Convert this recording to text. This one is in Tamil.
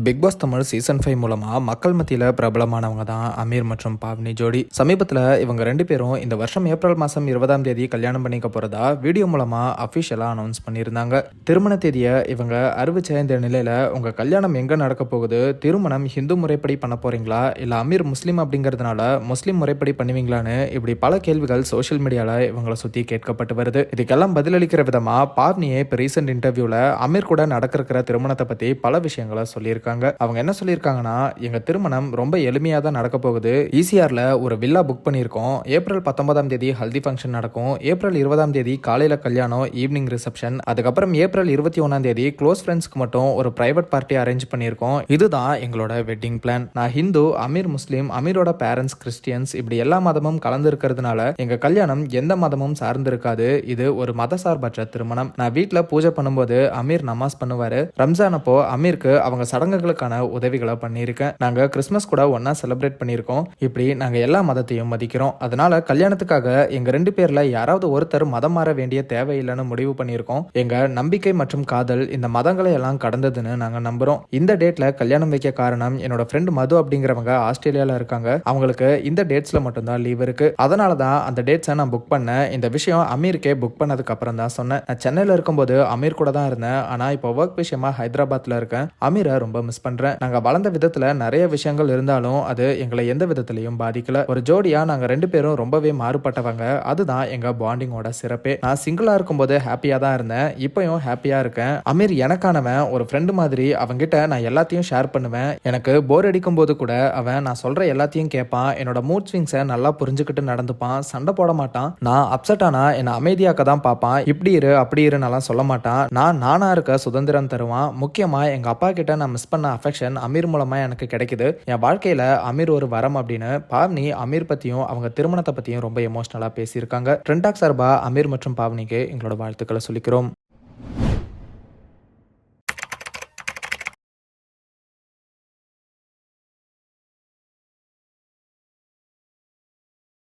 பிக் பாஸ் தமிழ் சீசன் 5 மூலமா மக்கள் மத்தியில் பிரபலமானவங்க தான் அமீர் மற்றும் பாவ்னி ஜோடி. சமீபத்தில் இவங்க ரெண்டு பேரும் இந்த வருஷம் ஏப்ரல் மாதம் 20ஆம் தேதி கல்யாணம் பண்ணிக்க போறதா வீடியோ மூலமா அஃபிஷியலா அனௌன்ஸ் பண்ணியிருந்தாங்க. திருமண தேதியை இவங்க அறிவிச்ச இந்த நிலையில உங்க கல்யாணம் எங்க நடக்க போகுது, திருமணம் ஹிந்து முறைப்படி பண்ண போறீங்களா இல்ல அமீர் முஸ்லீம் அப்படிங்கறதுனால முஸ்லீம் முறைப்படி பண்ணுவீங்களான்னு இப்படி பல கேள்விகள் சோஷியல் மீடியால இவங்களை சுத்தி கேட்கப்பட்டு வருது. இதுக்கெல்லாம் பதிலளிக்கிற விதமா பாவ்னியே இப்ப ரீசெண்ட் இன்டர்வியூல அமீர் கூட நடக்கிற திருமணத்தை பத்தி பல விஷயங்களை சொல்லியிருக்காங்க. அவங்க என்ன சொல்லியிருக்காங்கன்னா, எங்க திருமணம் ரொம்ப எளிமையா தான் நடக்க போகுது. ஈசிஆர்ல ஒரு வில்லா புக் பண்ணியிருக்கோம். ஏப்ரல் 19ஆம் தேதி ஹல்தி ஃபங்க்ஷன் நடக்கும். ஏப்ரல் 20ஆம் தேதி காலையில கல்யாணம், ஈவினிங் ரிசப்ஷன். அதுக்கப்புறம் ஏப்ரல் 21ஆம் தேதி க்ளோஸ் ஃப்ரெண்ட்ஸ்க்கு மட்டும் ஒரு பிரைவேட் பார்ட்டி அரேஞ்ச் பண்ணியிருக்கோம். இதுதான் எங்களோட வெட்டிங் பிளான். நான் ஹிந்து, அமீர் முஸ்லீம், அமீரோட பேரண்ட்ஸ் கிறிஸ்டியன்ஸ், இப்படி எல்லா மதமும் கலந்து இருக்கிறதுனால எங்க கல்யாணம் எந்த மதமும் சார்ந்து இருக்காது. இது ஒரு மத சார்பற்ற திருமணம். நான் வீட்டுல பூஜை பண்ணும்போது அமீர் நமாஸ் பண்ணுவாரு. ரம்ஜான் அப்போ அமீருக்கு அவங்க சடங்குகளுக்கான உதவிகளை பண்ணியிருக்கேன். நாங்க கிறிஸ்மஸ் கூட ஒன்னா செலிப்ரேட் பண்ணியிருக்கோம். இப்படி நாங்க எல்லா மதத்தையும் மதிக்கிறோம். அதனால கல்யாணத்துக்காக எங்க ரெண்டு பேர்ல யாராவது ஒருத்தர் மதம் மாற வேண்டிய தேவையில்லைன்னு முடிவு பண்ணியிருக்கோம். எங்க நம்பிக்கை மற்றும் காதல் இந்த மதங்களை எல்லாம் கடந்ததுன்னு நாங்க நம்புறோம். இந்த டேட்ல கல்யாணம் வைக்க காரணம் என்னோட ஃப்ரெண்ட் மது அப்படிங்கிறவங்க ஆஸ்திரேலியால இருக்காங்க. அவங்களுக்கு இந்த டேட்ஸ்ல மட்டும்தான் லீவ் இருக்கு. அதனாலதான் அந்த டேட்ஸை நான் புக் பண்ணேன். இந்த விஷயம் அமீருக்கே புக் பண்ணதுக்கு அப்புறம் தான் சொன்னேன். நான் சென்னையில இருக்கும்போது அமீர் கூட தான் இருந்தேன். ஆனா இப்போ ஒர்க் விஷயமா ஹைதராபாத்ல இருக்கேன். அமீரை ரொம்ப மிஸ் பண்றேன். நாங்க வளர்ந்த விதத்துல நிறைய விஷயங்கள் இருந்தாலும் அது எங்களை எந்த விதத்திலையும் பாதிக்கல. ஒரு ஜோடியா நாங்க ரெண்டு பேரும் ரொம்பவே மாறுபட்டவங்க. அதுதான் எங்க பாண்டிங்கோட சிறப்பே. நான் சிங்கிளா இருக்கும்போது ஹாப்பியா தான் இருந்தேன். இப்பயும் ஹாப்பியா இருக்கேன். அமீர் எனக்கானவன், ஒரு ஃப்ரெண்டு மாதிரி. அவங்கிட்ட நான் எல்லாத்தையும் ஷேர் பண்ணுவேன். எனக்கு போர் அடிக்கும் போது கூட அவன் நான் சொல்ற எல்லாத்தையும் கேட்பான். என்னோட மூட் ஸ்விங்ஸை நல்லா புரிஞ்சுக்கிட்டு நடந்துப்பான். சண்டை போட மாட்டான். நான் அப்செட் ஆனா என்னை அமைதியாக்க தான் பார்ப்பான். இப்படி இரு அப்படி இருன்னெல்லாம் சொல்ல மாட்டான். நானா இருக்க சுதந்திரம் தருவான். முக்கியமா எங்க அப்பா கிட்ட நான் மிஸ் பண்ண அஃபெக்ஷன் அமீர் மூலமா எனக்கு கிடைக்குது. என் வாழ்க்கையில அமீர் ஒரு வரம் அப்படின்னு பாவ்னி அமீர் பத்தியும் அவங்க திருமணத்தை பத்தியும் ரொம்ப எமோஷனலா பேசியிருக்காங்க. ட்ரெண்டாக் சார்பா அமீர் மற்றும் பாவ்னிக்கு எங்களோட வாழ்த்துக்களை சொல்லிக்கிறோம்.